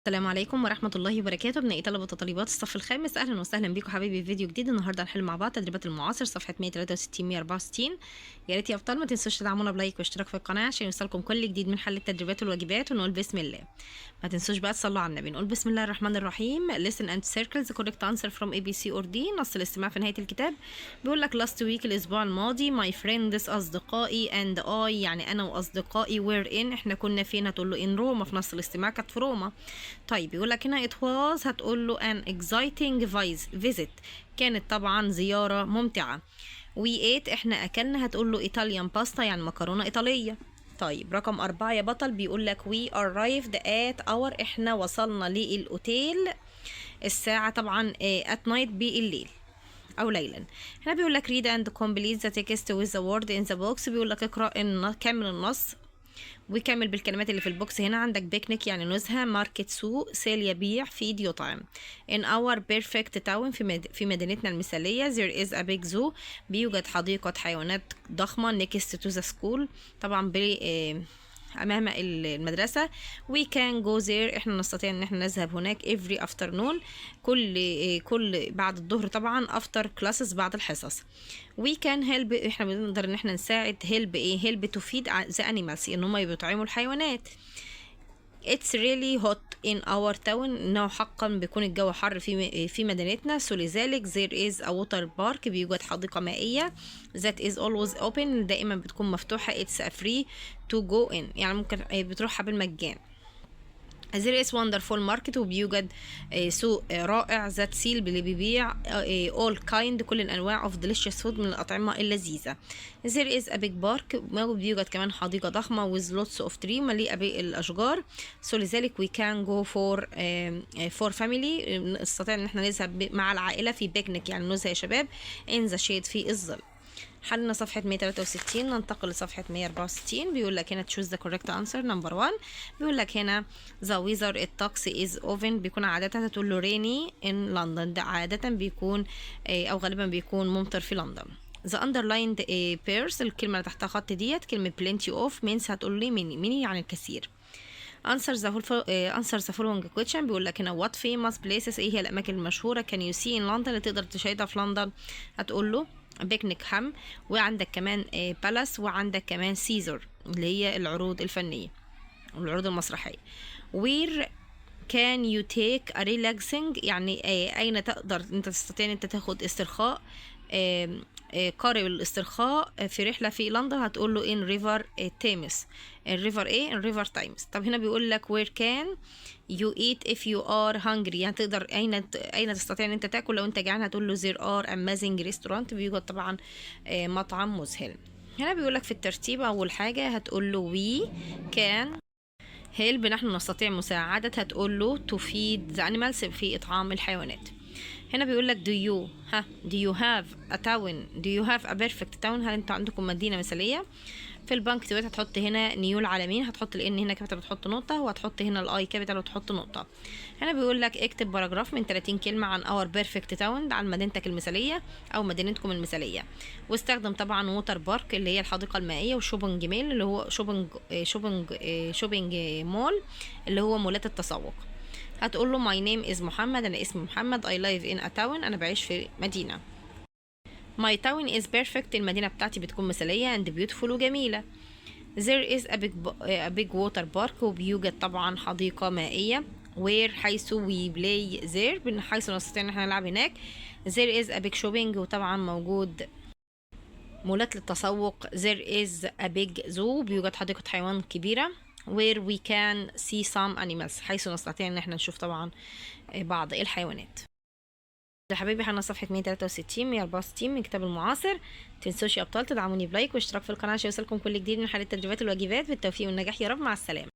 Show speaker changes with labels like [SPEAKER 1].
[SPEAKER 1] السلام عليكم ورحمة الله وبركاته. ابنائي طلبة وطالبات الصف الخامس، أهلا وسهلا بكم حبايبي في فيديو جديد. النهارده هنحل مع بعض تدريبات المعاصر صفحة 163 164. يا ريت يا أبطال ما تنسوش تدعمونا بلايك واشتراك في القناة عشان يوصلكم كل جديد من حل التدريبات والواجبات. ونقول بسم الله. ما تنسوش بقى تصلوا على النبي. نقول بسم الله الرحمن الرحيم. listen and circle the correct answer from A B C or D. نص الاستماع في نهاية الكتاب. بيقول لك last week الأسبوع الماضي my friends أصدقائي and I يعني أنا وأصدقائي were in احنا كنا فين؟ هتقول له in روما. في نص الاستماع كانت في روما. طيب يقول لك هنا it was هتقول له an exciting visit كانت طبعا زيارة ممتعة. we ate احنا أكلنا هتقول له Italian pasta يعني مكرونة إيطالية. طيب رقم 4 يا بطل بيقول لك we arrived at our احنا وصلنا للأوتيل الساعة طبعا at night بالليل أو ليلا. هنا بيقول لك read and complete the text with the word in the box. بيقول لك اقرأ كامل النص وكمل بالكلمات اللي في البوكس. هنا عندك بيكنيك يعني نزهة، ماركت سوق، سيل يبيع، فيد يطعم. in our perfect town في مدينتنا المثالية there is a big zoo بيوجد حديقة حيوانات ضخمة next to the school طبعا أمام المدرسة. we can go there احنا نستطيع ان احنا نذهب هناك every afternoon كل بعد الظهر طبعا after classes بعد الحصص. we can help احنا بنقدر ان احنا نساعد help to feed the animals ان هم بيطعموا الحيوانات. it's really hot in our town انه حقا بيكون الجو حر في مدينتنا. so لذلك there is a water park بيوجد حديقة مائية that is always open دائما بتكون مفتوحة. it's a free to go in يعني ممكن بتروحها بالمجان. there is wonderful market وبيوجد سوق رائع ذات سيل اللي بيبيع all kind كل الانواع of delicious food من الاطعمه اللذيذه. there is a big park بيوجد كمان حديقه ضخمه with lots of tree مليئه بالاشجار. so لذلك we can go for family نستطيع ان احنا نذهب مع العائله في بيكنيك يعني نزهه يا شباب in the shade في الظل. حلنا صفحة 163 ننتقل لصفحة 164. بيقول لك هنا choose the correct answer number 1. بيقول لك هنا the weather الطقس is often بيكون عادة هتقول له rainy in London ده عادة بيكون أو غالبا بيكون ممطر في لندن. the underlined pairs الكلمة اللي تحتها خط ديت كلمة plenty of means هتقول لي many يعني الكثير. answer the following question. بيقول لك هنا what famous places ايه هي الأماكن المشهورة can you see in London اللي تقدر تشاهدها في لندن. هتقول له بيكنيكهام وعندك كمان بالاس وعندك كمان سيزر اللي هي العروض الفنية والعروض المسرحية. where can you take a relaxing يعني أين تقدر أنت تستطيع أن أنت تاخد استرخاء قارب الاسترخاء في رحلة في لندن. هتقول له in river Thames الريفر ايه الريفر تايمز. طب هنا بيقول لك where can you eat if you are hungry يعني تقدر اين تستطيع ان انت تاكل لو انت جعان. هتقول له there are amazing restaurant بيوجد طبعا مطعم مذهل. هنا بيقول لك في الترتيب اول حاجة هتقول له we can help نحن نستطيع مساعدة. هتقول له to feed the animals في إطعام الحيوانات. هنا بيقول لك do you have a town do you have a perfect town هل انتوا عندكم مدينة مثالية. في البنك دلوقتي هتحط هنا نيو العالمين هتحط الان هنا كابيتال وتحط نقطة وهتحط هنا الاي كابيتال وتحط نقطة. هنا بيقول لك اكتب باراجراف من 30 كلمة عن اور بيرفكت تاون عن مدينتك المثالية او مدينتكم المثالية. واستخدم طبعا ووتر بارك اللي هي الحديقة المائية وشوبنج ميل اللي هو شوبنج مول اللي هو مولات التسوق. هتقول له my name is محمد انا اسمي محمد I live in a town انا بعيش في مدينة. my town is perfect المدينة بتاعتي بتكون مثالية and beautiful وجميلة. there is a big water park وبيوجد طبعا حديقة مائية where حيث we play there حيث نستطيع ان احنا نلعب هناك. there is a big shopping وطبعا موجود مولات للتسوق. there is a big zoo بيوجد حديقة حيوان كبيرة where we can see some animals حيث نستطيع ان احنا نشوف طبعا بعض الحيوانات. يا حبايبي احنا صفحة 163 164 من كتاب المعاصر. متنسوش يا ابطال تدعموني بلايك واشتراك في القناة عشان يوصلكم كل جديد من حل التدريبات والواجبات. بالتوفيق والنجاح يا رب. مع السلامة.